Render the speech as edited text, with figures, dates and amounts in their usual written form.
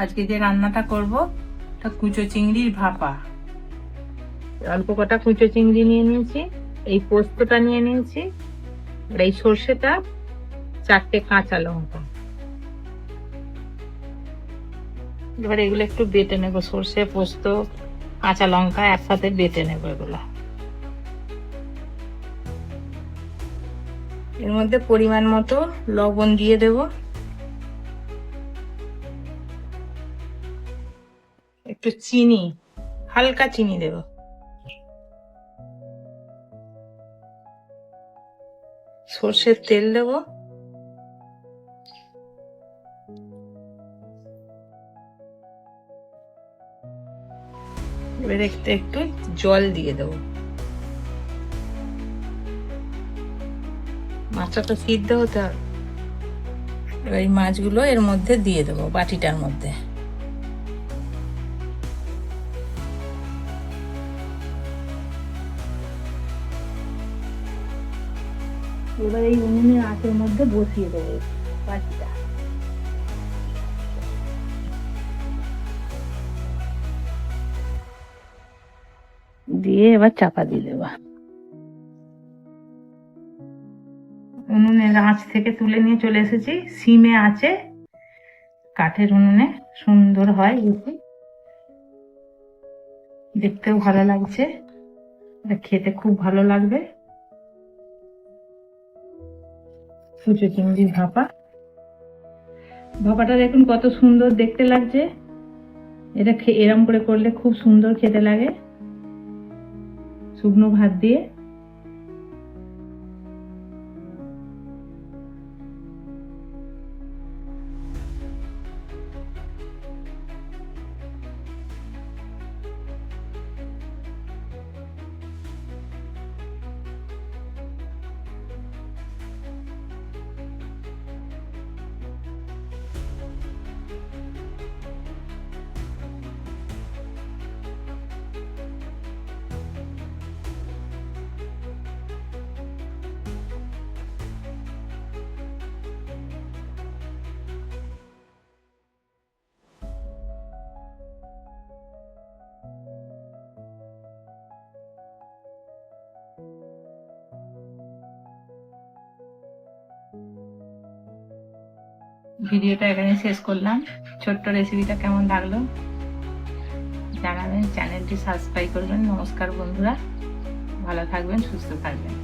আজকে যে রান্নাটা করব তা কুচো চিংড়ির ভাপা। অল্প কটা কুচো চিংড়ি নিয়ে নিয়েছি, এই পোস্তটা নিয়ে নিয়েছি, আর এই সর্ষেটা, 4টে কাঁচা লঙ্কা। এবার এগুলো একটু বেটে নেবো, সর্ষে পোস্ত কাঁচা লঙ্কা একসাথে বেটে নেবো এগুলো। এর মধ্যে পরিমাণ মতো লবণ দিয়ে দেব, একটু চিনি, হালকা চিনি দেব, সর্ষের তেল দেব, এবার একটু জল দিয়ে দেব। মাছটা তো সিদ্ধ হতে হবে। এবার এই মাছগুলো এর মধ্যে দিয়ে দেবো, বাটিটার মধ্যে। এবার এই উনুনের আঁচের মধ্যে বসিয়ে দেবো বাটিটা। দিয়ে এবার চাপা দিয়ে দেবো। উনুনের আঁচ থেকে তুলে নিয়ে চলে এসেছি সিমে আঁচে, কাঠের উনুনে সুন্দর হয়, দেখতেও ভালো লাগছে, খেতে খুব ভালো লাগবে। কুচো চিংড়ির ভাপা। ভাপাটা দেখুন কত সুন্দর দেখতে লাগছে। এটা এরম করে করলে খুব সুন্দর খেতে লাগে, শুকনো ভাত দিয়ে। ভিডিওটা এখানে শেষ করলাম। ছোট্ট রেসিপিটা কেমন লাগলো জানাবেন, চ্যানেলটি সাবস্ক্রাইব করবেন। নমস্কার বন্ধুরা, ভালো থাকবেন, সুস্থ থাকবেন।